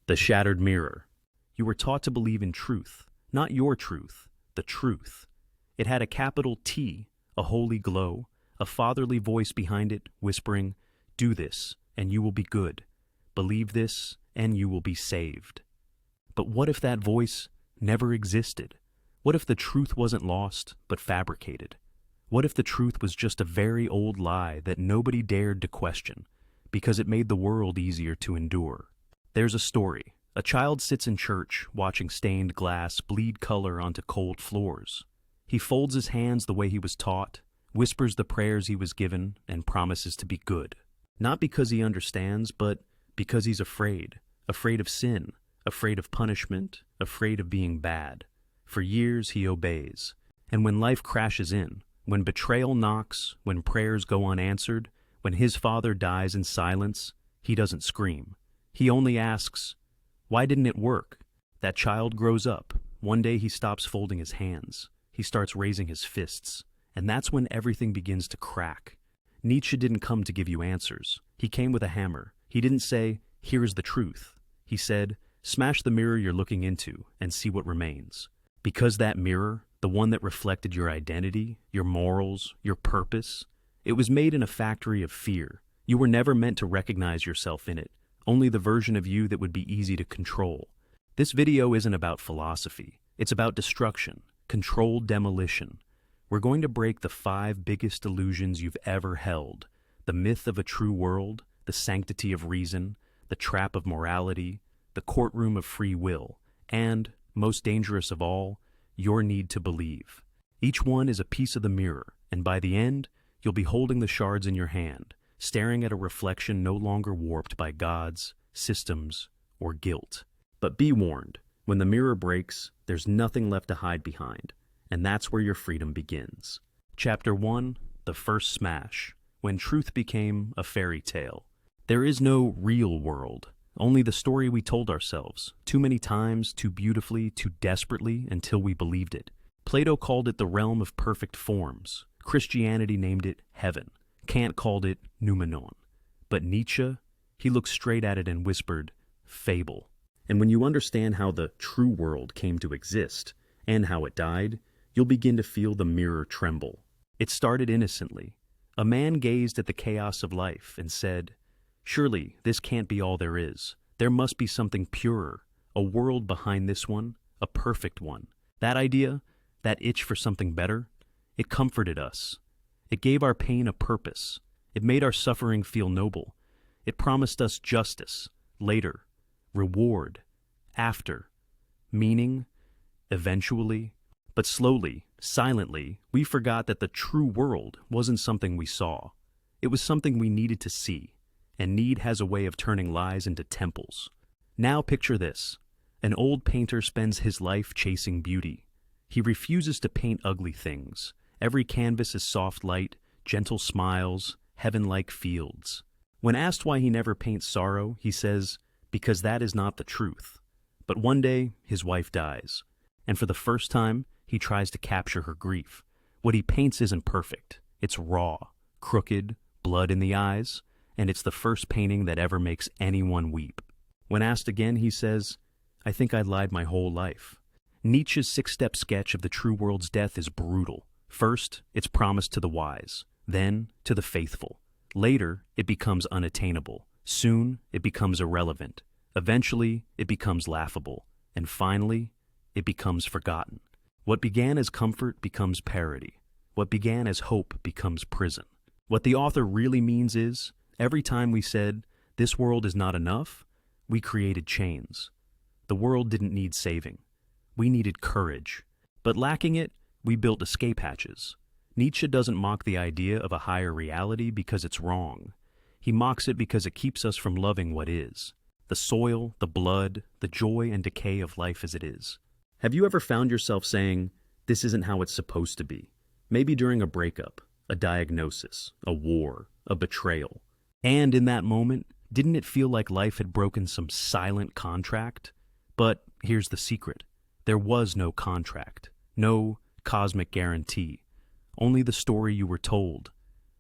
The shattered mirror. You were taught to believe in truth, not your truth, the truth. It had a capital T, a holy glow, a fatherly voice behind it whispering, "Do this, and you will be good. Believe this, and you will be saved." But what if that voice never existed? What if the truth wasn't lost, but fabricated? What if the truth was just a very old lie that nobody dared to question, because it made the world easier to endure? There's a story. A child sits in church, watching stained glass bleed color onto cold floors. He folds his hands the way he was taught, whispers the prayers he was given, and promises to be good. Not because he understands, but because he's afraid. Afraid of sin, afraid of punishment, afraid of being bad. For years he obeys. And when life crashes in, when betrayal knocks, when prayers go unanswered, when his father dies in silence, he doesn't scream. He only asks, "Why didn't it work?" That child grows up. One day he stops folding his hands. He starts raising his fists. And that's when everything begins to crack. Nietzsche didn't come to give you answers. He came with a hammer. He didn't say, "Here's the truth." He said, "Smash the mirror you're looking into and see what remains." Because that mirror, the one that reflected your identity, your morals, your purpose, it was made in a factory of fear. You were never meant to recognize yourself in it, only the version of you that would be easy to control. This video isn't about philosophy. It's about destruction, controlled demolition. We're going to break the 5 biggest illusions you've ever held: the myth of a true world, the sanctity of reason, the trap of morality, the courtroom of free will, and, most dangerous of all, your need to believe. Each one is a piece of the mirror, and by the end, you'll be holding the shards in your hand, staring at a reflection no longer warped by gods, systems, or guilt. But be warned, when the mirror breaks, there's nothing left to hide behind, and that's where your freedom begins. Chapter 1, The First Smash, When Truth Became a Fairy Tale. There is no real world, only the story we told ourselves, too many times, too beautifully, too desperately, until we believed it. Plato called it the realm of perfect forms. Christianity named it heaven. Kant called it noumenon. But Nietzsche, he looked straight at it and whispered, fable. And when you understand how the true world came to exist, and how it died, you'll begin to feel the mirror tremble. It started innocently. A man gazed at the chaos of life and said, "Surely this can't be all there is. There must be something purer, a world behind this one, a perfect one." That idea, that itch for something better, it comforted us. It gave our pain a purpose. It made our suffering feel noble. It promised us justice, later, reward, after, meaning, eventually. But slowly, silently, we forgot that the true world wasn't something we saw. It was something we needed to see, and need has a way of turning lies into temples. Now picture this. An old painter spends his life chasing beauty. He refuses to paint ugly things. Every canvas is soft light, gentle smiles, heaven-like fields. When asked why he never paints sorrow, he says, "Because that is not the truth." But one day, his wife dies, and for the first time, he tries to capture her grief. What he paints isn't perfect. It's raw, crooked, blood in the eyes, and it's the first painting that ever makes anyone weep. When asked again, he says, "I think I lied my whole life." Nietzsche's 6-step sketch of the true world's death is brutal. First, it's promised to the wise, then to the faithful. Later, it becomes unattainable. Soon, it becomes irrelevant. Eventually, it becomes laughable. And finally, it becomes forgotten. What began as comfort becomes parody. What began as hope becomes prison. What the author really means is, every time we said, "This world is not enough," we created chains. The world didn't need saving. We needed courage. But lacking it, we built escape hatches. Nietzsche doesn't mock the idea of a higher reality because it's wrong. He mocks it because it keeps us from loving what is. The soil, the blood, the joy and decay of life as it is. Have you ever found yourself saying, "This isn't how it's supposed to be"? Maybe during a breakup, a diagnosis, a war, a betrayal. And in that moment, didn't it feel like life had broken some silent contract? But here's the secret. There was no contract, no cosmic guarantee. Only the story you were told,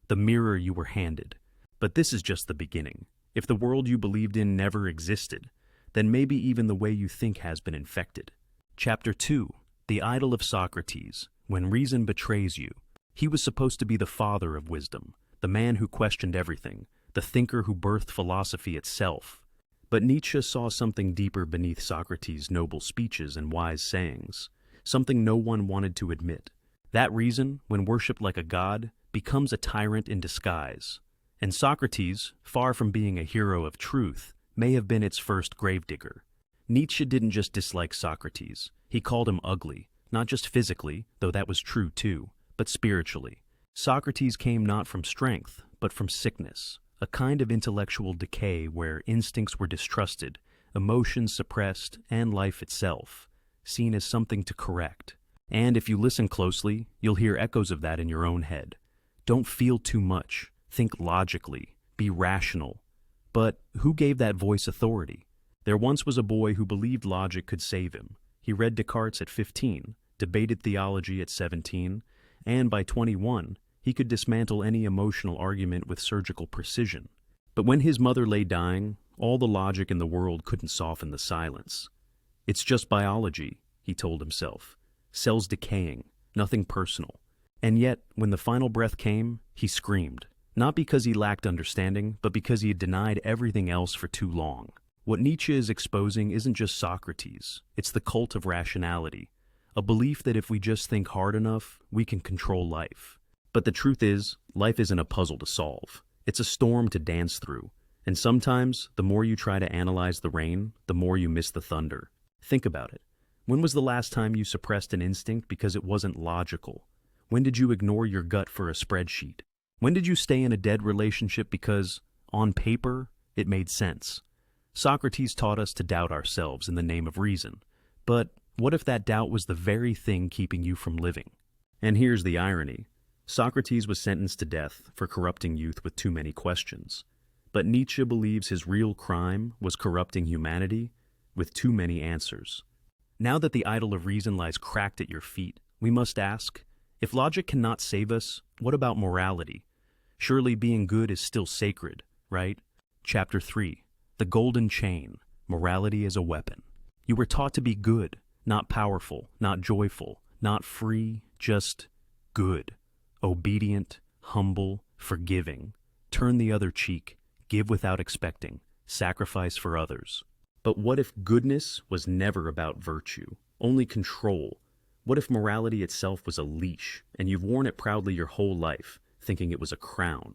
the mirror you were handed. But this is just the beginning. If the world you believed in never existed, then maybe even the way you think has been infected. Chapter 2. The Idol of Socrates, When Reason Betrays You. He was supposed to be the father of wisdom, the man who questioned everything, the thinker who birthed philosophy itself. But Nietzsche saw something deeper beneath Socrates' noble speeches and wise sayings, something no one wanted to admit. That reason, when worshipped like a god, becomes a tyrant in disguise. And Socrates, far from being a hero of truth, may have been its first gravedigger. Nietzsche didn't just dislike Socrates. He called him ugly, not just physically, though that was true too, but spiritually. Socrates came not from strength, but from sickness, a kind of intellectual decay where instincts were distrusted, emotions suppressed, and life itself seen as something to correct. And if you listen closely, you'll hear echoes of that in your own head. Don't feel too much. Think logically. Be rational. But who gave that voice authority? There once was a boy who believed logic could save him. He read Descartes at 15, debated theology at 17, and by 21, he could dismantle any emotional argument with surgical precision. But when his mother lay dying, all the logic in the world couldn't soften the silence. It's just biology, he told himself. Cells decaying, nothing personal. And yet, when the final breath came, he screamed. Not because he lacked understanding, but because he had denied everything else for too long. What Nietzsche is exposing isn't just Socrates, it's the cult of rationality, a belief that if we just think hard enough, we can control life. But the truth is, life isn't a puzzle to solve. It's a storm to dance through. And sometimes, the more you try to analyze the rain, the more you miss the thunder. Think about it. When was the last time you suppressed an instinct because it wasn't logical? When did you ignore your gut for a spreadsheet? When did you stay in a dead relationship because, on paper, it made sense? Socrates taught us to doubt ourselves in the name of reason. But what if that doubt was the very thing keeping you from living? And here's the irony. Socrates was sentenced to death for corrupting youth with too many questions. But Nietzsche believes his real crime was corrupting humanity with too many answers. Now that the idol of reason lies cracked at your feet, we must ask, if logic cannot save us, what about morality? Surely being good is still sacred, right? Chapter 3. The Golden Chain, Morality as a Weapon. You were taught to be good, not powerful, not joyful, not free, just good. Obedient, humble, forgiving. Turn the other cheek, give without expecting, sacrifice for others. But what if goodness was never about virtue, only control? What if morality itself was a leash, and you've worn it proudly your whole life, thinking it was a crown?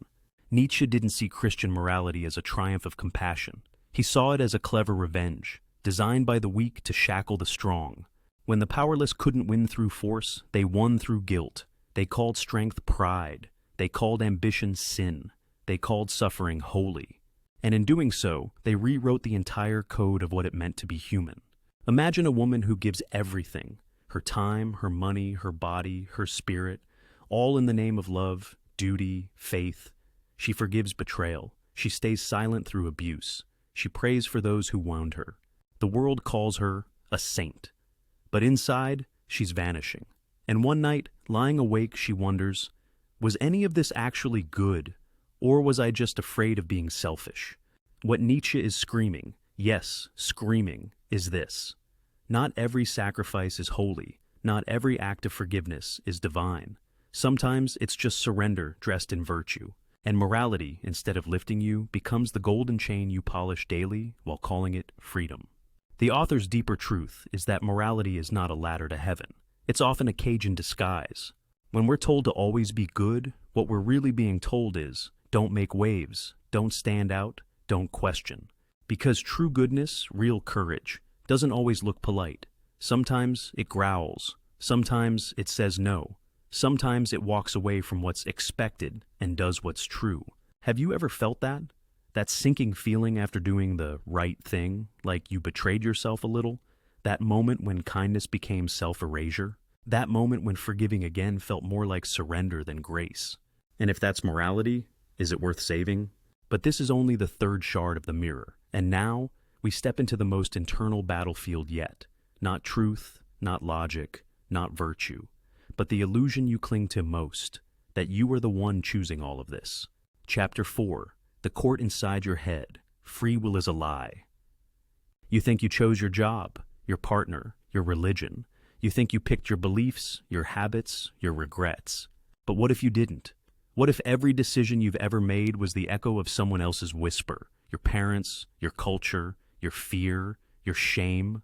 Nietzsche didn't see Christian morality as a triumph of compassion. He saw it as a clever revenge, designed by the weak to shackle the strong. When the powerless couldn't win through force, they won through guilt. They called strength pride. They called ambition sin. They called suffering holy. And in doing so, they rewrote the entire code of what it meant to be human. Imagine a woman who gives everything, her time, her money, her body, her spirit, all in the name of love, duty, faith. She forgives betrayal. She stays silent through abuse. She prays for those who wound her. The world calls her a saint. But inside, she's vanishing. And one night, lying awake, she wonders, was any of this actually good? Or was I just afraid of being selfish? What Nietzsche is screaming, yes, screaming, is this. Not every sacrifice is holy. Not every act of forgiveness is divine. Sometimes it's just surrender dressed in virtue. And morality, instead of lifting you, becomes the golden chain you polish daily while calling it freedom. The author's deeper truth is that morality is not a ladder to heaven. It's often a cage in disguise. When we're told to always be good, what we're really being told is, don't make waves, don't stand out, don't question. Because true goodness, real courage, doesn't always look polite. Sometimes it growls. Sometimes it says no. Sometimes it walks away from what's expected and does what's true. Have you ever felt that? That sinking feeling after doing the right thing, like you betrayed yourself a little? That moment when kindness became self-erasure? That moment when forgiving again felt more like surrender than grace? And if that's morality, is it worth saving? But this is only the third shard of the mirror, and now we step into the most internal battlefield yet. Not truth, not logic, not virtue, but the illusion you cling to most, that you are the one choosing all of this. Chapter 4. The Court Inside Your Head. Free Will is a Lie. You think you chose your job, your partner, your religion. You think you picked your beliefs, your habits, your regrets. But what if you didn't? What if every decision you've ever made was the echo of someone else's whisper? Your parents, your culture, your fear, your shame?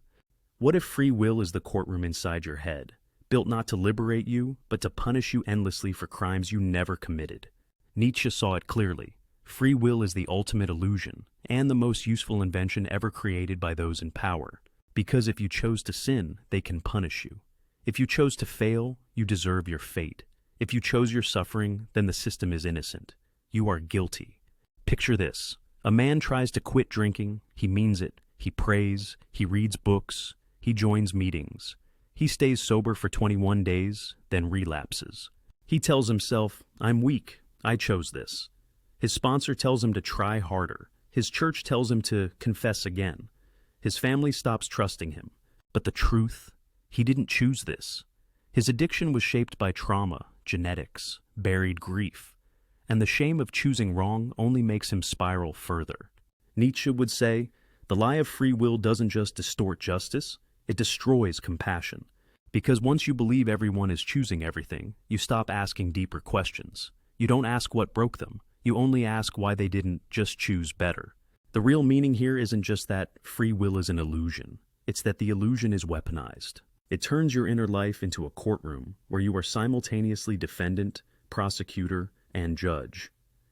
What if free will is the courtroom inside your head, built not to liberate you, but to punish you endlessly for crimes you never committed? Nietzsche saw it clearly. Free will is the ultimate illusion, and the most useful invention ever created by those in power. Because if you chose to sin, they can punish you. If you chose to fail, you deserve your fate. If you chose your suffering, then the system is innocent. You are guilty. Picture this. A man tries to quit drinking, he means it, he prays, he reads books, he joins meetings. He stays sober for 21 days, then relapses. He tells himself, I'm weak, I chose this. His sponsor tells him to try harder. His church tells him to confess again. His family stops trusting him. But the truth? He didn't choose this. His addiction was shaped by trauma, genetics, buried grief. And the shame of choosing wrong only makes him spiral further. Nietzsche would say, the lie of free will doesn't just distort justice, it destroys compassion. Because once you believe everyone is choosing everything, you stop asking deeper questions. You don't ask what broke them. You only ask why they didn't just choose better. The real meaning here isn't just that free will is an illusion. It's that the illusion is weaponized. It turns your inner life into a courtroom where you are simultaneously defendant, prosecutor, and judge.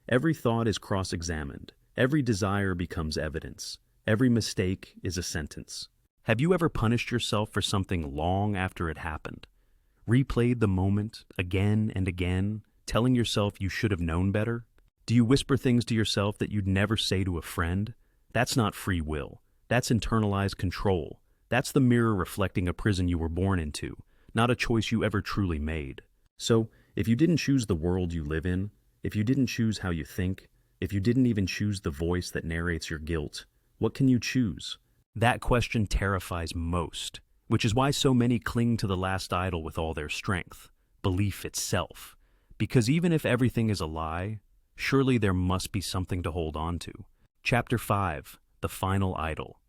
Every thought is cross-examined. Every desire becomes evidence. Every mistake is a sentence. Have you ever punished yourself for something long after it happened? Replayed the moment again and again, telling yourself you should have known better? Do you whisper things to yourself that you'd never say to a friend? That's not free will. That's internalized control. That's the mirror reflecting a prison you were born into, not a choice you ever truly made. So, if you didn't choose the world you live in, if you didn't choose how you think, if you didn't even choose the voice that narrates your guilt, what can you choose? That question terrifies most, which is why so many cling to the last idol with all their strength, belief itself. Because even if everything is a lie, surely there must be something to hold on to. Chapter 5, The Final Idol.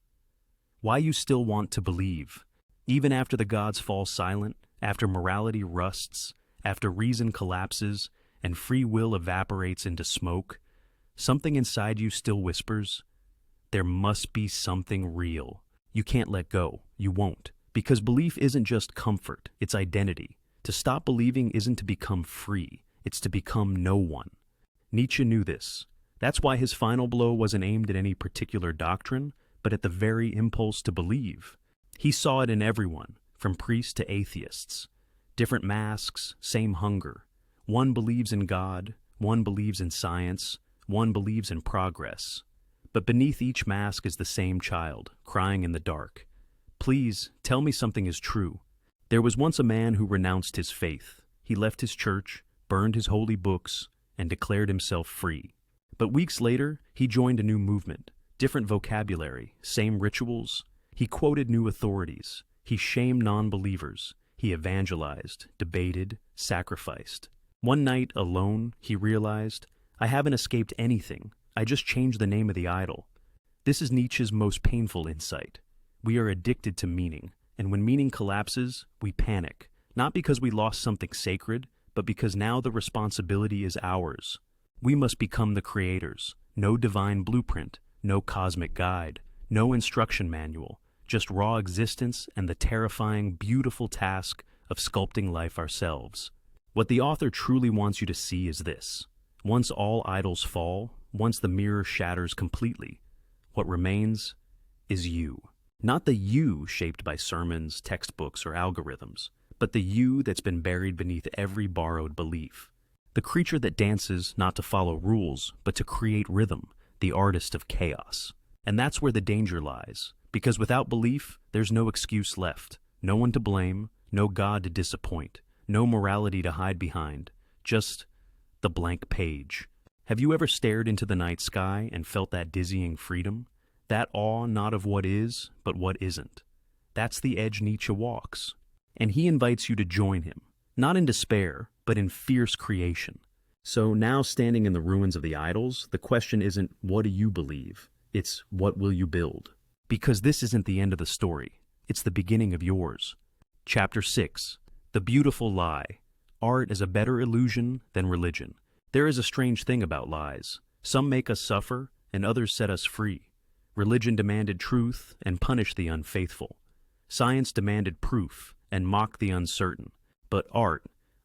Why you still want to believe. Even after the gods fall silent, after morality rusts, after reason collapses, and free will evaporates into smoke, something inside you still whispers, there must be something real. You can't let go. You won't. Because belief isn't just comfort, it's identity. To stop believing isn't to become free, it's to become no one. Nietzsche knew this. That's why his final blow wasn't aimed at any particular doctrine, but at the very impulse to believe. He saw it in everyone, from priests to atheists. Different masks, same hunger. One believes in God, one believes in science, one believes in progress. But beneath each mask is the same child, crying in the dark. Please, tell me something is true. There was once a man who renounced his faith. He left his church, burned his holy books, and declared himself free. But weeks later, he joined a new movement, different vocabulary, same rituals. He quoted new authorities. He shamed non-believers. He evangelized, debated, sacrificed. One night, alone, he realized, I haven't escaped anything. I just changed the name of the idol. This is Nietzsche's most painful insight. We are addicted to meaning, and when meaning collapses, we panic, not because we lost something sacred, but because now the responsibility is ours. We must become the creators. No divine blueprint, no cosmic guide, no instruction manual, just raw existence and the terrifying, beautiful task of sculpting life ourselves. What the author truly wants you to see is this. Once all idols fall, once the mirror shatters completely, what remains is you. Not the you shaped by sermons, textbooks, or algorithms, but the you that's been buried beneath every borrowed belief. The creature that dances not to follow rules, but to create rhythm, the artist of chaos. And that's where the danger lies, because without belief, there's no excuse left, no one to blame, no God to disappoint, no morality to hide behind, just the blank page. Have you ever stared into the night sky and felt that dizzying freedom? That awe not of what is, but what isn't. That's the edge Nietzsche walks. And he invites you to join him, not in despair, but in fierce creation. So now standing in the ruins of the idols, the question isn't what do you believe? It's what will you build? Because this isn't the end of the story. It's the beginning of yours. Chapter 6. The Beautiful Lie. Art is a better illusion than religion. There is a strange thing about lies. Some make us suffer, and others set us free. Religion demanded truth and punished the unfaithful. Science demanded proof and mocked the uncertain. But art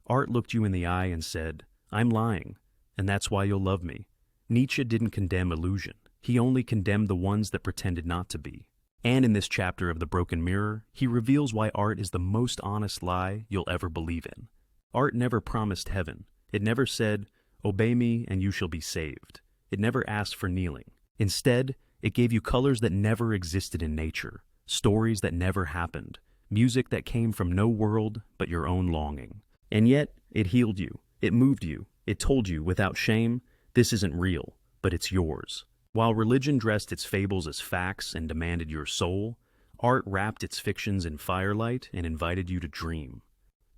looked you in the eye and said, I'm lying, and that's why you'll love me. Nietzsche didn't condemn illusion. He only condemned the ones that pretended not to be. And in this chapter of The Broken Mirror, he reveals why art is the most honest lie you'll ever believe in. Art never promised heaven. It never said, obey me and you shall be saved. It never asked for kneeling. Instead, it gave you colors that never existed in nature, stories that never happened, music that came from no world but your own longing. And yet, it healed you. It moved you. It told you, without shame, this isn't real, but it's yours. While religion dressed its fables as facts and demanded your soul, art wrapped its fictions in firelight and invited you to dream.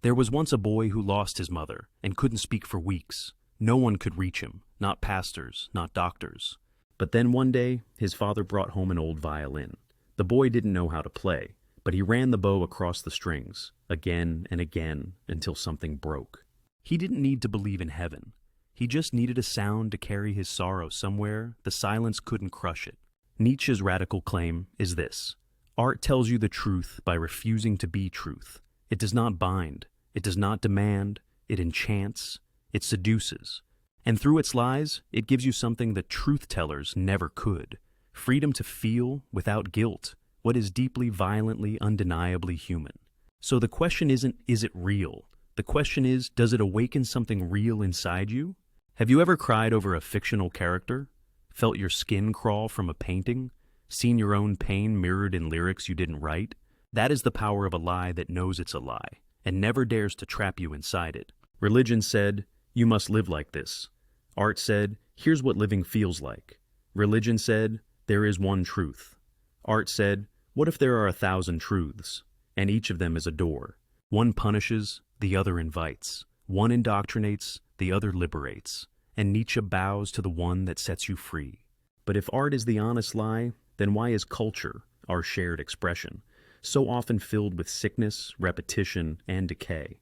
There was once a boy who lost his mother and couldn't speak for weeks. No one could reach him, not pastors, not doctors. But then one day, his father brought home an old violin. The boy didn't know how to play, but he ran the bow across the strings, again and again, until something broke. He didn't need to believe in heaven. He just needed a sound to carry his sorrow somewhere the silence couldn't crush it. Nietzsche's radical claim is this: art tells you the truth by refusing to be truth. It does not bind. It does not demand. It enchants. It seduces. And through its lies, it gives you something that truth-tellers never could: freedom to feel, without guilt, what is deeply, violently, undeniably human. So the question isn't, is it real? The question is, does it awaken something real inside you? Have you ever cried over a fictional character? Felt your skin crawl from a painting? Seen your own pain mirrored in lyrics you didn't write? That is the power of a lie that knows it's a lie, and never dares to trap you inside it. Religion said, you must live like this. Art said, here's what living feels like. Religion said, there is one truth. Art said, what if there are 1,000 truths, and each of them is a door? One punishes, the other invites. One indoctrinates, the other liberates. And Nietzsche bows to the one that sets you free. But if art is the honest lie, then why is culture, our shared expression, so often filled with sickness, repetition, and decay?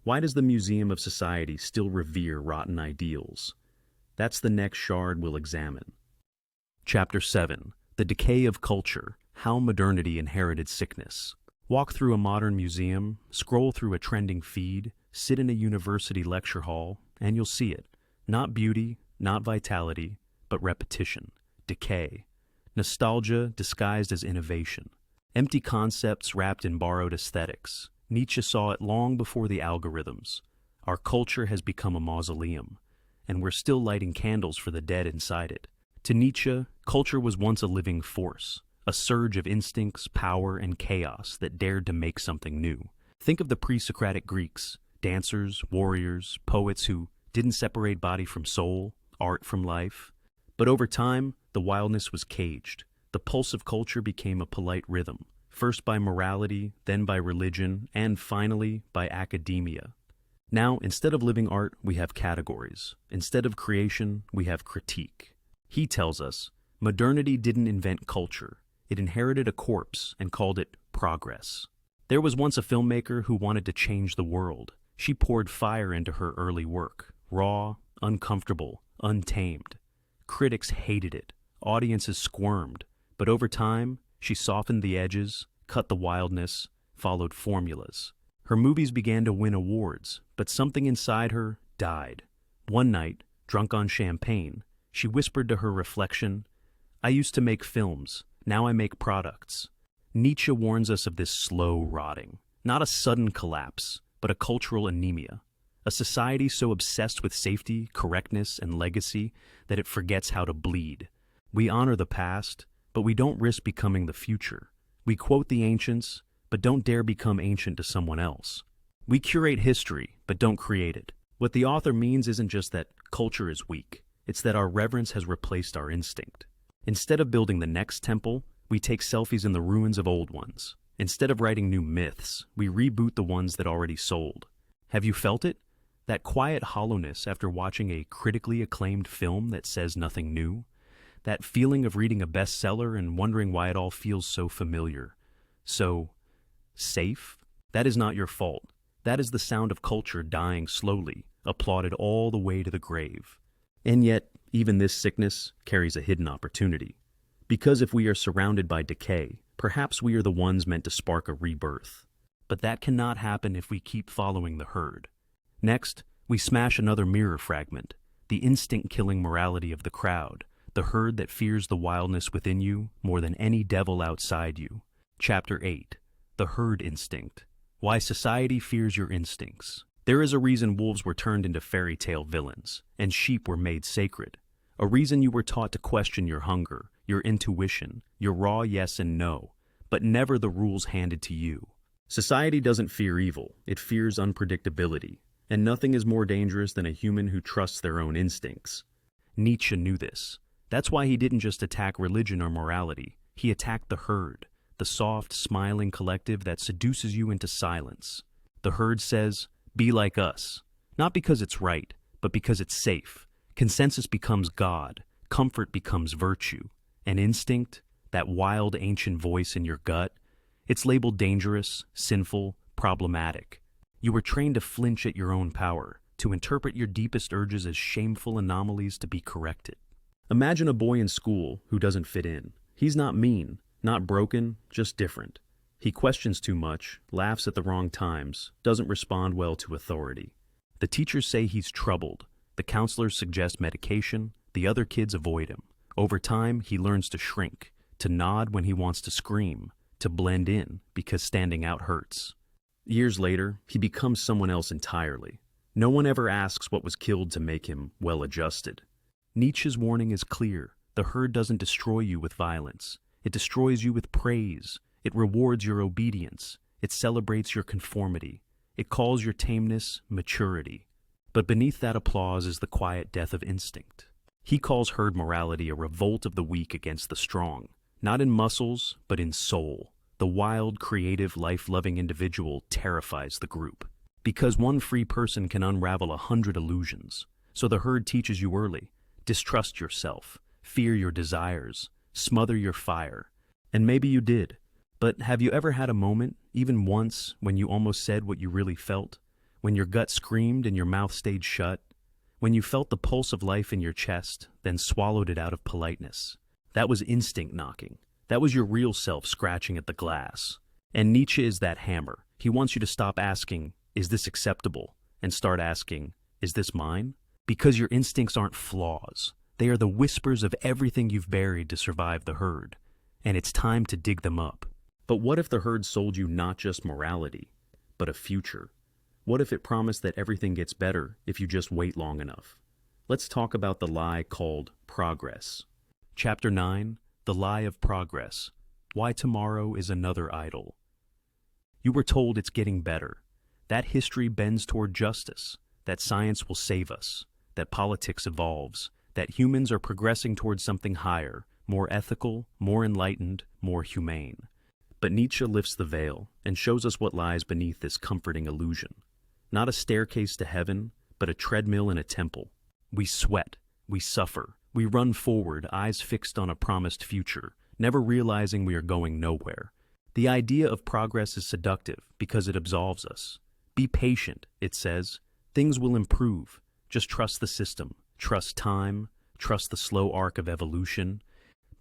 Why does the museum of society still revere rotten ideals? That's the next shard we'll examine. Chapter 7. The Decay of Culture, How Modernity Inherited Sickness. Walk through a modern museum, scroll through a trending feed, sit in a university lecture hall, and you'll see it. Not beauty, not vitality, but repetition, decay, nostalgia disguised as innovation, empty concepts wrapped in borrowed aesthetics. Nietzsche saw it long before the algorithms. Our culture has become a mausoleum, and we're still lighting candles for the dead inside it. To Nietzsche, culture was once a living force, a surge of instincts, power, and chaos that dared to make something new. Think of the pre-Socratic Greeks, dancers, warriors, poets who didn't separate body from soul, art from life. But over time, the wildness was caged. The pulse of culture became a polite rhythm, first by morality, then by religion, and finally by academia. Now, instead of living art, we have categories. Instead of creation, we have critique. He tells us, modernity didn't invent culture. It inherited a corpse and called it progress. There was once a filmmaker who wanted to change the world. She poured fire into her early work, raw, uncomfortable, untamed. Critics hated it. Audiences squirmed. But over time, she softened the edges, cut the wildness, followed formulas. Her movies began to win awards, but something inside her died. One night, drunk on champagne, she whispered to her reflection, I used to make films. Now I make products. Nietzsche warns us of this slow rotting, not a sudden collapse, but a cultural anemia, a society so obsessed with safety, correctness, and legacy that it forgets how to bleed. We honor the past, but we don't risk becoming the future. We quote the ancients, but don't dare become ancient to someone else. We curate history, but don't create it. What the author means isn't just that culture is weak, it's that our reverence has replaced our instinct. Instead of building the next temple, we take selfies in the ruins of old ones. Instead of writing new myths, we reboot the ones that already sold. Have you felt it? That quiet hollowness after watching a critically acclaimed film that says nothing new? That feeling of reading a bestseller and wondering why it all feels so familiar. So, safe? That is not your fault. That is the sound of culture dying slowly, applauded all the way to the grave. And yet, even this sickness carries a hidden opportunity. Because if we are surrounded by decay, perhaps we are the ones meant to spark a rebirth. But that cannot happen if we keep following the herd. Next, we smash another mirror fragment, the instinct-killing morality of the crowd, the herd that fears the wildness within you more than any devil outside you. Chapter 8. The Herd Instinct. Why Society Fears Your Instincts. There is a reason wolves were turned into fairy tale villains, and sheep were made sacred. A reason you were taught to question your hunger, your intuition, your raw yes and no, but never the rules handed to you. Society doesn't fear evil, it fears unpredictability, and nothing is more dangerous than a human who trusts their own instincts. Nietzsche knew this. That's why he didn't just attack religion or morality, he attacked the herd, the soft, smiling collective that seduces you into silence. The herd says, be like us. Not because it's right, but because it's safe. Consensus becomes God, comfort becomes virtue. And instinct, that wild ancient voice in your gut, it's labeled dangerous, sinful, problematic. You were trained to flinch at your own power, to interpret your deepest urges as shameful anomalies to be corrected. Imagine a boy in school who doesn't fit in. He's not mean, not broken, just different. He questions too much, laughs at the wrong times, doesn't respond well to authority. The teachers say he's troubled. The counselors suggest medication. The other kids avoid him. Over time, he learns to shrink, to nod when he wants to scream, to blend in because standing out hurts. Years later, he becomes someone else entirely. No one ever asks what was killed to make him well-adjusted. Nietzsche's warning is clear. The herd doesn't destroy you with violence. It destroys you with praise. It rewards your obedience. It celebrates your conformity. It calls your tameness maturity. But beneath that applause is the quiet death of instinct. He calls herd morality a revolt of the weak against the strong, not in muscles, but in soul. The wild, creative, life-loving individual terrifies the group. Because one free person can unravel 100 illusions. So the herd teaches you early. Distrust yourself, fear your desires, smother your fire. And maybe you did. But have you ever had a moment, even once, when you almost said what you really felt? When your gut screamed and your mouth stayed shut? When you felt the pulse of life in your chest, then swallowed it out of politeness? That was instinct knocking. That was your real self scratching at the glass. And Nietzsche is that hammer. He wants you to stop asking, is this acceptable? And start asking, is this mine? Because your instincts aren't flaws. They are the whispers of everything you've buried to survive the herd. And it's time to dig them up. But what if the herd sold you not just morality, but a future? What if it promised that everything gets better if you just wait long enough? Let's talk about the lie called progress. Chapter 9, The Lie of Progress. Why Tomorrow is Another Idol. You were told it's getting better. That history bends toward justice. That science will save us. That politics evolves. That humans are progressing towards something higher, more ethical, more enlightened, more humane. But Nietzsche lifts the veil and shows us what lies beneath this comforting illusion. Not a staircase to heaven, but a treadmill in a temple. We sweat, we suffer, we run forward, eyes fixed on a promised future, never realizing we are going nowhere. The idea of progress is seductive because it absolves us. Be patient, it says. Things will improve. Just trust the system, trust time, trust the slow arc of evolution.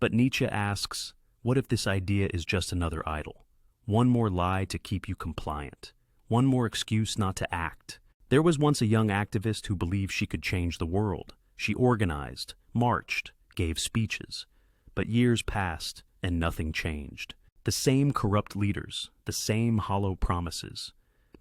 But Nietzsche asks, what if this idea is just another idol? One more lie to keep you compliant. One more excuse not to act. There was once a young activist who believed she could change the world. She organized, marched, gave speeches. But years passed and nothing changed. The same corrupt leaders, the same hollow promises.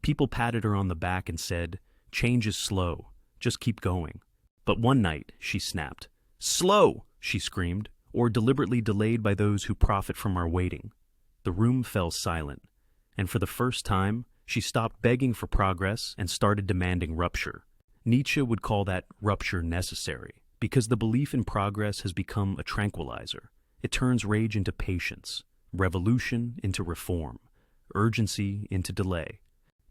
People patted her on the back and said, change is slow, just keep going. But one night, she snapped. Slow, she screamed, or deliberately delayed by those who profit from our waiting. The room fell silent, and for the first time, she stopped begging for progress and started demanding rupture. Nietzsche would call that rupture necessary, because the belief in progress has become a tranquilizer. It turns rage into patience, revolution into reform, urgency into delay.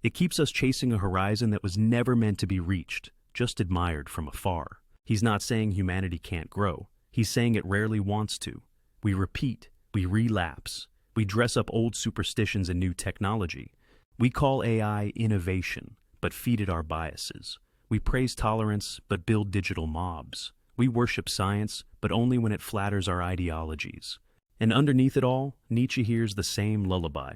It keeps us chasing a horizon that was never meant to be reached, just admired from afar. He's not saying humanity can't grow. He's saying it rarely wants to. We repeat, we relapse, we dress up old superstitions in new technology. We call AI innovation, but feed it our biases. We praise tolerance, but build digital mobs. We worship science, but only when it flatters our ideologies. And underneath it all, Nietzsche hears the same lullaby.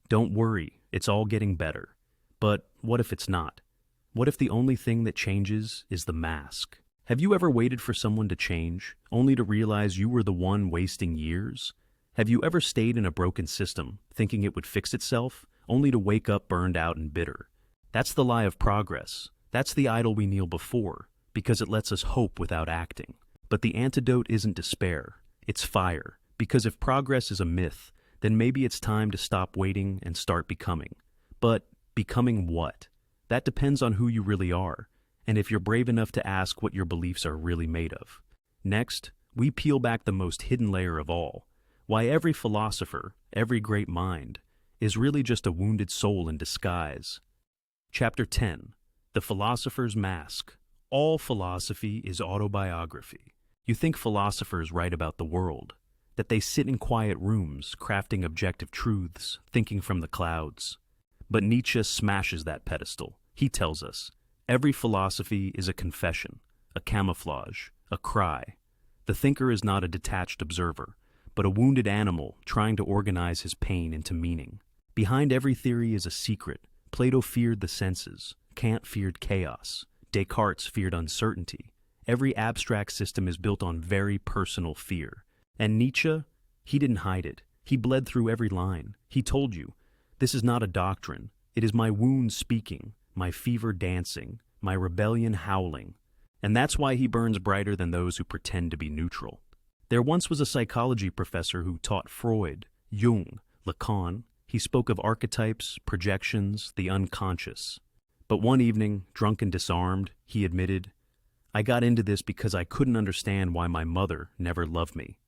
Don't worry, it's all getting better. But what if it's not? What if the only thing that changes is the mask? Have you ever waited for someone to change, only to realize you were the one wasting years? Have you ever stayed in a broken system, thinking it would fix itself, only to wake up burned out and bitter? That's the lie of progress. That's the idol we kneel before, because it lets us hope without acting. But the antidote isn't despair, it's fire. Because if progress is a myth, then maybe it's time to stop waiting and start becoming. But becoming what? That depends on who you really are, and if you're brave enough to ask what your beliefs are really made of. Next, we peel back the most hidden layer of all, why every philosopher, every great mind, is really just a wounded soul in disguise. Chapter 10. The Philosopher's Mask. All philosophy is autobiography. You think philosophers write about the world, that they sit in quiet rooms, crafting objective truths, thinking from the clouds. But Nietzsche smashes that pedestal. He tells us, every philosophy is a confession, a camouflage, a cry. The thinker is not a detached observer, but a wounded animal trying to organize his pain into meaning. Behind every theory is a secret. Plato feared the senses, Kant feared chaos, Descartes feared uncertainty. Every abstract system is built on very personal fear. And Nietzsche, he didn't hide it. He bled through every line. He told you, this is not a doctrine. It is my wound speaking, my fever dancing, my rebellion howling. And that's why he burns brighter than those who pretend to be neutral. There once was a psychology professor who taught Freud, Jung, Lacan. He spoke of archetypes, projections, the unconscious. But one evening, drunk and disarmed, he admitted, I got into this because I couldn't understand why my mother never loved me.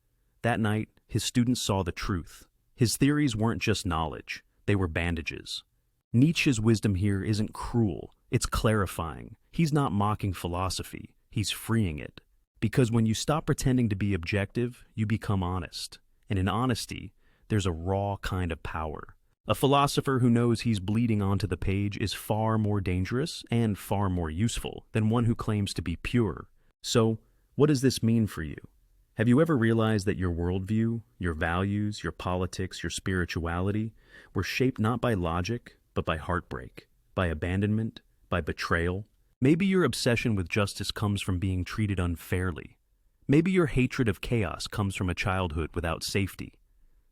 That night, his students saw the truth. His theories weren't just knowledge, they were bandages. Nietzsche's wisdom here isn't cruel, it's clarifying. He's not mocking philosophy, he's freeing it. Because when you stop pretending to be objective, you become honest. And in honesty, there's a raw kind of power. A philosopher who knows he's bleeding onto the page is far more dangerous and far more useful than one who claims to be pure. So, what does this mean for you? Have you ever realized that your worldview, your values, your politics, your spirituality were shaped not by logic, but by heartbreak, by abandonment, by betrayal? Maybe your obsession with justice comes from being treated unfairly. Maybe your hatred of chaos comes from a childhood without safety.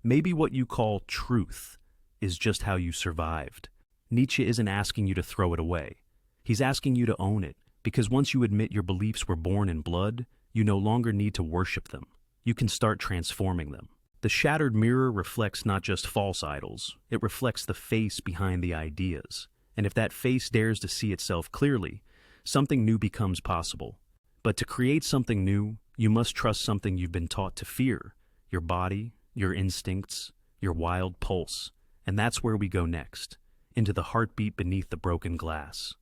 Maybe what you call truth is just how you survived. Nietzsche isn't asking you to throw it away. He's asking you to own it, because once you admit your beliefs were born in blood, you no longer need to worship them. You can start transforming them. The shattered mirror reflects not just false idols, it reflects the face behind the ideas. And if that face dares to see itself clearly, something new becomes possible. But to create something new, you must trust something you've been taught to fear, your body, your instincts, your wild pulse. And that's where we go next, into the heartbeat beneath the broken glass.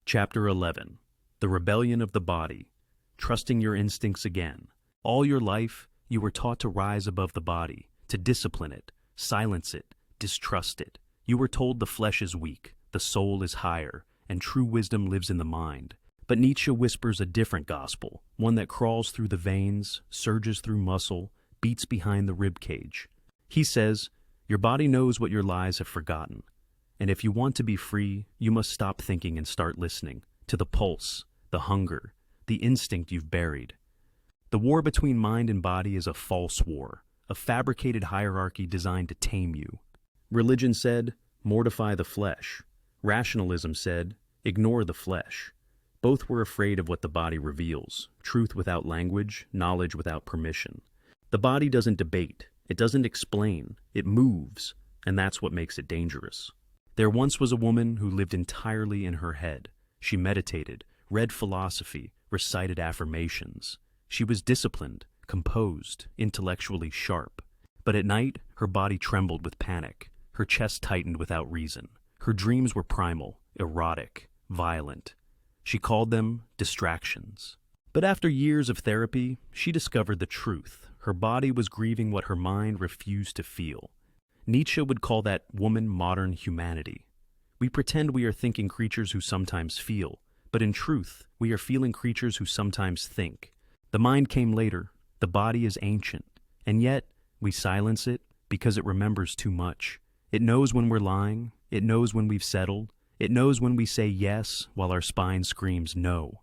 Chapter 11. The Rebellion of the Body. Trusting your instincts again. All your life, you were taught to rise above the body, to discipline it, silence it, distrust it. You were told the flesh is weak, the soul is higher, and true wisdom lives in the mind. But Nietzsche whispers a different gospel, one that crawls through the veins, surges through muscle, beats behind the rib cage. He says, your body knows what your lies have forgotten. And if you want to be free, you must stop thinking and start listening to the pulse, the hunger, the instinct you've buried. The war between mind and body is a false war, a fabricated hierarchy designed to tame you. Religion said, mortify the flesh. Rationalism said, ignore the flesh. Both were afraid of what the body reveals, truth without language, knowledge without permission. The body doesn't debate, it doesn't explain, it moves, and that's what makes it dangerous. There once was a woman who lived entirely in her head. She meditated, read philosophy, recited affirmations. She was disciplined, composed, intellectually sharp. But at night, her body trembled with panic. Her chest tightened without reason. Her dreams were primal, erotic, violent. She called them distractions. But after years of therapy, she discovered the truth. Her body was grieving what her mind refused to feel. Nietzsche would call that woman modern humanity. We pretend we are thinking creatures who sometimes feel, but in truth, we are feeling creatures who sometimes think. The mind came later, the body is ancient, and yet we silence it because it remembers too much. It knows when we're lying, it knows when we've settled, it knows when we say yes while our spine screams no.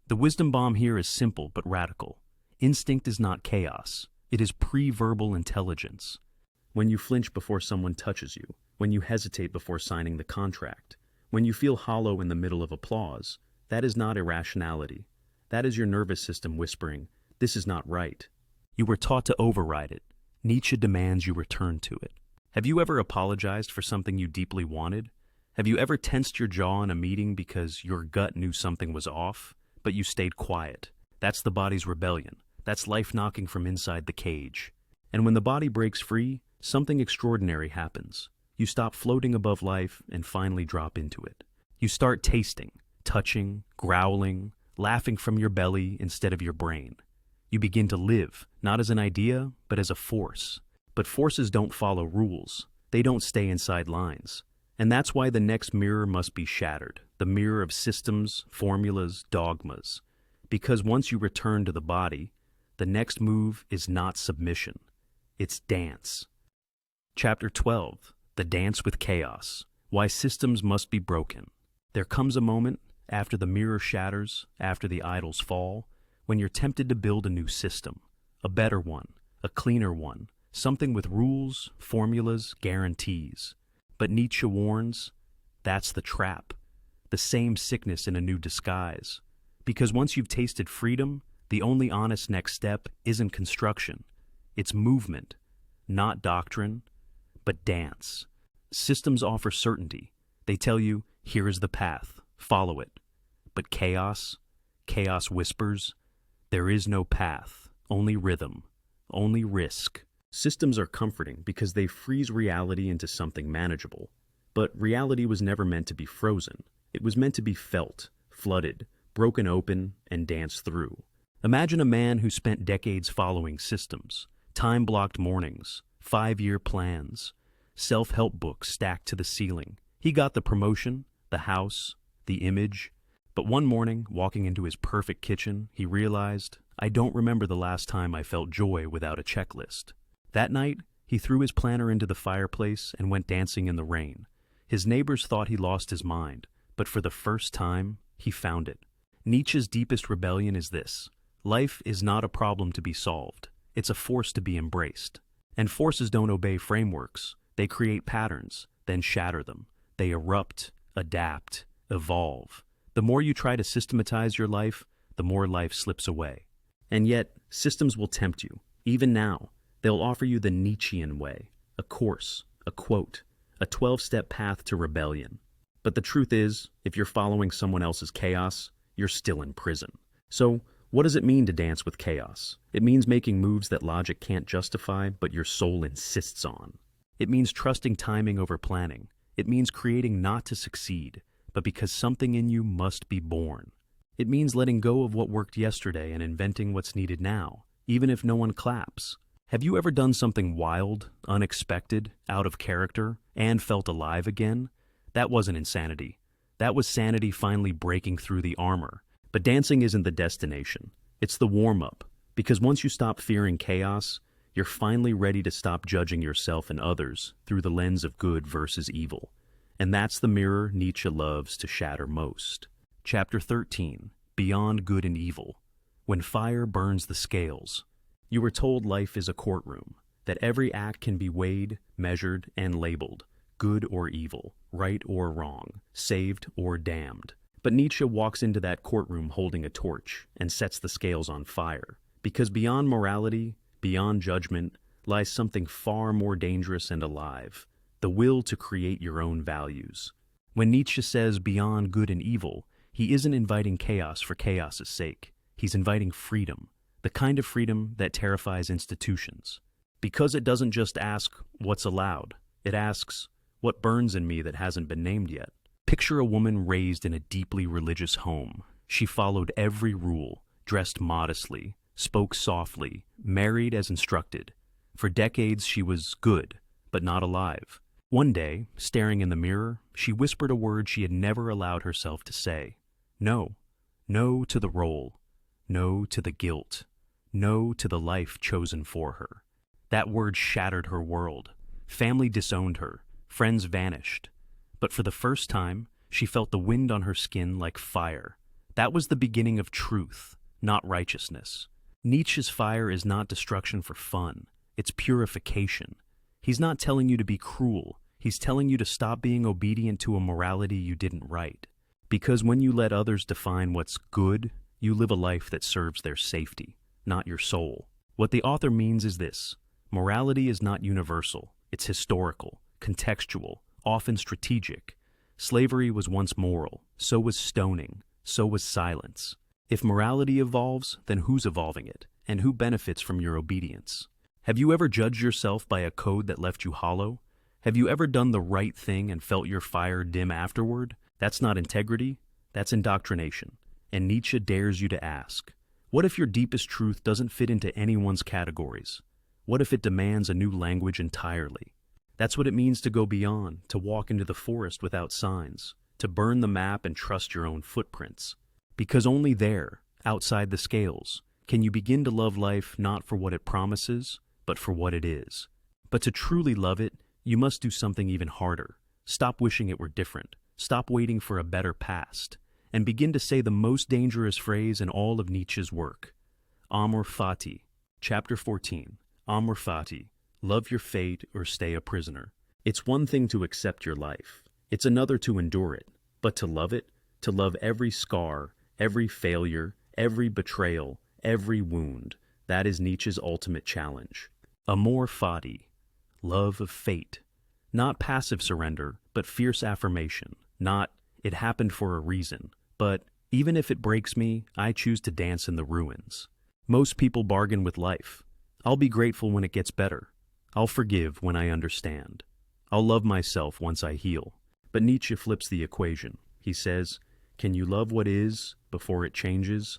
The wisdom bomb here is simple but radical. Instinct is not chaos, it is pre-verbal intelligence. When you flinch before someone touches you, when you hesitate before signing the contract, when you feel hollow in the middle of applause, that is not irrationality. That is your nervous system whispering, "This is not right." You were taught to override it. Nietzsche demands you return to it. Have you ever apologized for something you deeply wanted? Have you ever tensed your jaw in a meeting because your gut knew something was off, but you stayed quiet? That's the body's rebellion. That's life knocking from inside the cage. And when the body breaks free, something extraordinary happens. You stop floating above life and finally drop into it. You start tasting, touching, growling, laughing from your belly instead of your brain. You begin to live, not as an idea, but as a force. But forces don't follow rules. They don't stay inside lines. And that's why the next mirror must be shattered, the mirror of systems, formulas, dogmas. Because once you return to the body, the next move is not submission. It's dance. Chapter 12. The Dance with Chaos. Why Systems Must Be Broken. There comes a moment, after the mirror shatters, after the idols fall, when you're tempted to build a new system. A better one, a cleaner one, something with rules, formulas, guarantees. But Nietzsche warns, that's the trap. The same sickness in a new disguise. Because once you've tasted freedom, the only honest next step isn't construction. It's movement, not doctrine, but dance. Systems offer certainty. They tell you, here is the path, follow it. But chaos whispers, there is no path, only rhythm, only risk. Systems are comforting because they freeze reality into something manageable. But reality was never meant to be frozen. It was meant to be felt, flooded, broken open, and danced through. Imagine a man who spent decades following systems, time-blocked mornings, 5-year plans, self-help books stacked to the ceiling. He got the promotion, the house, the image. But one morning, walking into his perfect kitchen, he realized, I don't remember the last time I felt joy without a checklist. That night, he threw his planner into the fireplace and went dancing in the rain. His neighbors thought he lost his mind, but for the first time, he found it. Nietzsche's deepest rebellion is this. Life is not a problem to be solved. It's a force to be embraced. And forces don't obey frameworks. They create patterns, then shatter them. They erupt, adapt, evolve. The more you try to systematize your life, the more life slips away. And yet, systems will tempt you. Even now, they'll offer you the Nietzschean way, a course, a quote, a 12-step path to rebellion. But the truth is, if you're following someone else's chaos, you're still in prison. So, what does it mean to dance with chaos? It means making moves that logic can't justify, but your soul insists on. It means trusting timing over planning. It means creating not to succeed, but because something in you must be born. It means letting go of what worked yesterday and inventing what's needed now, even if no one claps. Have you ever done something wild, unexpected, out of character, and felt alive again? That wasn't insanity. That was sanity finally breaking through the armor. But dancing isn't the destination. It's the warm-up. Because once you stop fearing chaos, you're finally ready to stop judging yourself and others through the lens of good versus evil. And that's the mirror Nietzsche loves to shatter most. Chapter 13. Beyond Good and Evil. When fire burns the scales. You were told life is a courtroom, that every act can be weighed, measured, and labeled, good or evil, right or wrong, saved or damned. But Nietzsche walks into that courtroom holding a torch and sets the scales on fire. Because beyond morality, beyond judgment, lies something far more dangerous and alive, the will to create your own values. When Nietzsche says beyond good and evil, he isn't inviting chaos for chaos's sake. He's inviting freedom, the kind of freedom that terrifies institutions. Because it doesn't just ask what's allowed, it asks what burns in me that hasn't been named yet. Picture a woman raised in a deeply religious home. She followed every rule, dressed modestly, spoke softly, married as instructed. For decades she was good, but not alive. One day, staring in the mirror, she whispered a word she had never allowed herself to say. No. No to the role. No to the guilt. No to the life chosen for her. That word shattered her world. Family disowned her. Friends vanished. But for the first time, she felt the wind on her skin like fire. That was the beginning of truth, not righteousness. Nietzsche's fire is not destruction for fun. It's purification. He's not telling you to be cruel. He's telling you to stop being obedient to a morality you didn't write. Because when you let others define what's good, you live a life that serves their safety, not your soul. What the author means is this: morality is not universal. It's historical, contextual, often strategic. Slavery was once moral, so was stoning, so was silence. If morality evolves, then who's evolving it, and who benefits from your obedience? Have you ever judged yourself by a code that left you hollow? Have you ever done the right thing and felt your fire dim afterward? That's not integrity, that's indoctrination. And Nietzsche dares you to ask, what if your deepest truth doesn't fit into anyone's categories? What if it demands a new language entirely? That's what it means to go beyond, to walk into the forest without signs, to burn the map and trust your own footprints. Because only there, outside the scales, can you begin to love life not for what it promises, but for what it is. But to truly love it, you must do something even harder. Stop wishing it were different. Stop waiting for a better past. And begin to say the most dangerous phrase in all of Nietzsche's work. Amor Fati, Chapter 14. Amor Fati, love your fate or stay a prisoner. It's one thing to accept your life. It's another to endure it. But to love every scar, every failure, every betrayal, every wound, that is Nietzsche's ultimate challenge. Amor Fati, love of fate. Not passive surrender, but fierce affirmation. Not, it happened for a reason, but even if it breaks me, I choose to dance in the ruins. Most people bargain with life. I'll be grateful when it gets better. I'll forgive when I understand. I'll love myself once I heal. But Nietzsche flips the equation. He says, can you love what is before it changes?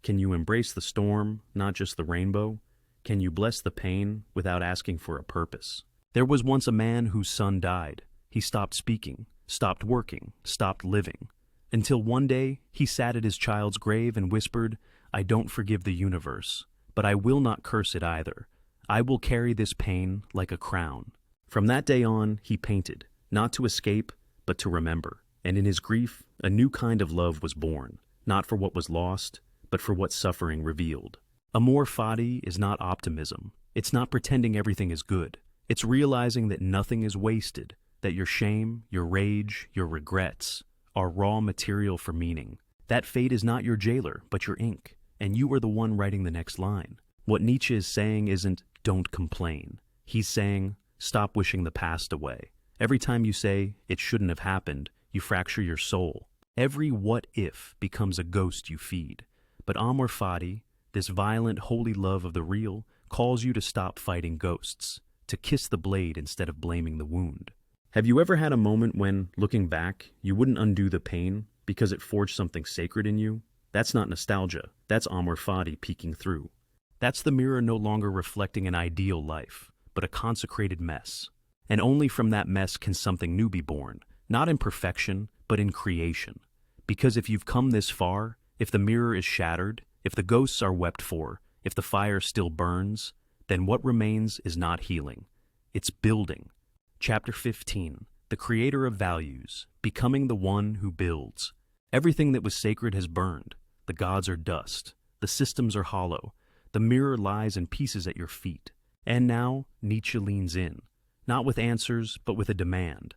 Can you embrace the storm, not just the rainbow? Can you bless the pain without asking for a purpose? There was once a man whose son died. He stopped speaking, stopped working, stopped living. Until one day, he sat at his child's grave and whispered, I don't forgive the universe, but I will not curse it either. I will carry this pain like a crown. From that day on, he painted, not to escape, but to remember. And in his grief, a new kind of love was born, not for what was lost, but for what suffering revealed. Amor Fati is not optimism. It's not pretending everything is good. It's realizing that nothing is wasted, that your shame, your rage, your regrets are raw material for meaning. That fate is not your jailer, but your ink, and you are the one writing the next line. What Nietzsche is saying isn't, don't complain. He's saying, stop wishing the past away. Every time you say, it shouldn't have happened, you fracture your soul. Every what if becomes a ghost you feed. But Amor Fati, this violent, holy love of the real, calls you to stop fighting ghosts, to kiss the blade instead of blaming the wound. Have you ever had a moment when, looking back, you wouldn't undo the pain because it forged something sacred in you? That's not nostalgia. That's Amor Fati peeking through. That's the mirror no longer reflecting an ideal life, but a consecrated mess. And only from that mess can something new be born, not in perfection, but in creation. Because if you've come this far, if the mirror is shattered, if the ghosts are wept for, if the fire still burns, then what remains is not healing. It's building. Chapter 15, the creator of values, becoming the one who builds. Everything that was sacred has burned. The gods are dust. The systems are hollow. The mirror lies in pieces at your feet. And now, Nietzsche leans in, not with answers, but with a demand.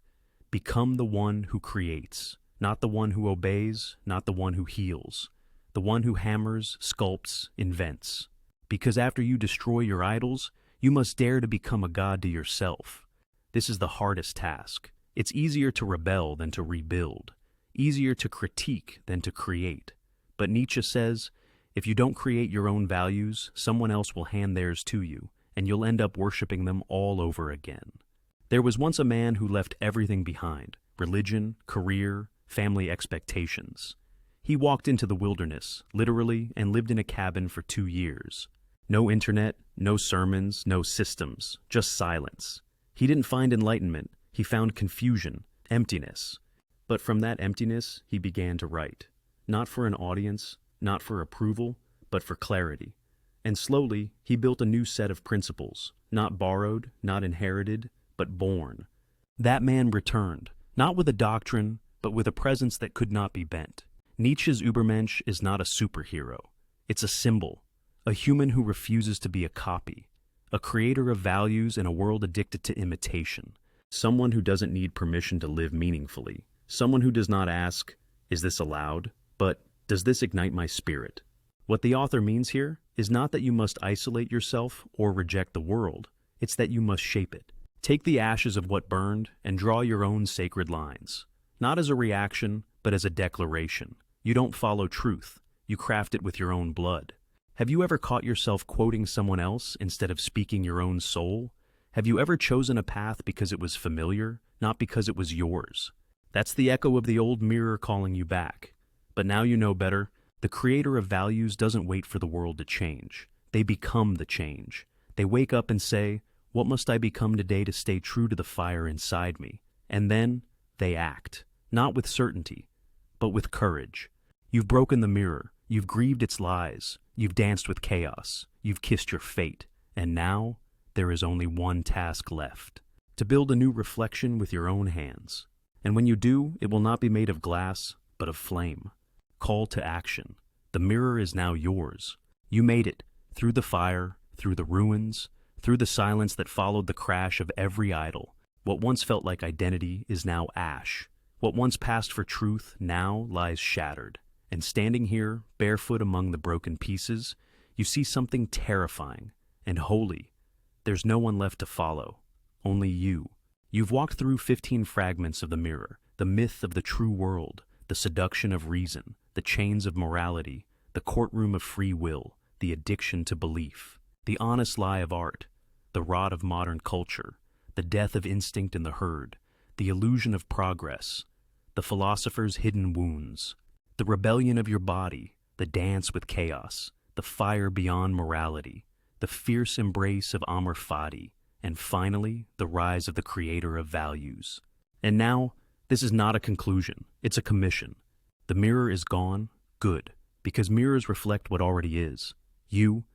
Become the one who creates, not the one who obeys, not the one who heals, the one who hammers, sculpts, invents. Because after you destroy your idols, you must dare to become a god to yourself. This is the hardest task. It's easier to rebel than to rebuild, easier to critique than to create. But Nietzsche says, if you don't create your own values, someone else will hand theirs to you, and you'll end up worshiping them all over again. There was once a man who left everything behind: religion, career, family expectations. He walked into the wilderness, literally, and lived in a cabin for 2 years. No internet, no sermons, no systems, just silence. He didn't find enlightenment, he found confusion, emptiness. But from that emptiness, he began to write. Not for an audience, not for approval, but for clarity. And slowly, he built a new set of principles, not borrowed, not inherited, but born. That man returned, not with a doctrine, but with a presence that could not be bent. Nietzsche's Übermensch is not a superhero. It's a symbol, a human who refuses to be a copy, a creator of values in a world addicted to imitation, someone who doesn't need permission to live meaningfully, someone who does not ask, is this allowed, but does this ignite my spirit? What the author means here is not that you must isolate yourself or reject the world, it's that you must shape it. Take the ashes of what burned and draw your own sacred lines, not as a reaction, but as a declaration. You don't follow truth, you craft it with your own blood. Have you ever caught yourself quoting someone else instead of speaking your own soul? Have you ever chosen a path because it was familiar, not because it was yours? That's the echo of the old mirror calling you back. But now you know better. The creator of values doesn't wait for the world to change. They become the change. They wake up and say, what must I become today to stay true to the fire inside me? And then they act, not with certainty, but with courage. You've broken the mirror, you've grieved its lies, you've danced with chaos, you've kissed your fate, and now there is only one task left, to build a new reflection with your own hands. And when you do, it will not be made of glass, but of flame. Call to action. The mirror is now yours. You made it, through the fire, through the ruins, through the silence that followed the crash of every idol. What once felt like identity is now ash. What once passed for truth now lies shattered. And standing here, barefoot among the broken pieces, you see something terrifying and holy. There's no one left to follow, only you. You've walked through 15 fragments of the mirror, the myth of the true world, the seduction of reason, the chains of morality, the courtroom of free will, the addiction to belief, the honest lie of art, the rot of modern culture, the death of instinct in the herd, the illusion of progress, the philosopher's hidden wounds, the rebellion of your body, the dance with chaos, the fire beyond morality, the fierce embrace of Amor, Fati, and finally, the rise of the creator of values. And now, this is not a conclusion, it's a commission. The mirror is gone, good, because mirrors reflect what already is. You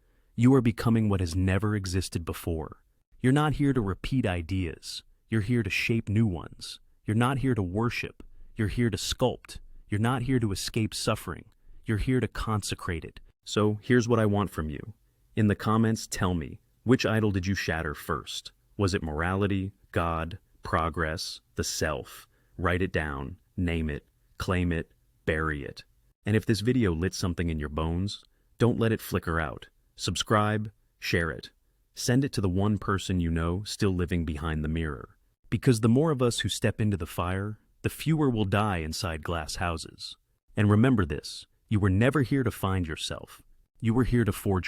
are becoming what has never existed before. You're not here to repeat ideas, you're here to shape new ones. You're not here to worship, you're here to sculpt. You're not here to escape suffering, you're here to consecrate it. So here's what I want from you. In the comments, tell me, which idol did you shatter first? Was it morality, God, progress, the self? Write it down, name it, claim it, bury it. And if this video lit something in your bones, don't let it flicker out. Subscribe, share it. Send it to the one person you know still living behind the mirror. Because the more of us who step into the fire, the fewer will die inside glass houses. And remember this, you were never here to find yourself. You were here to forge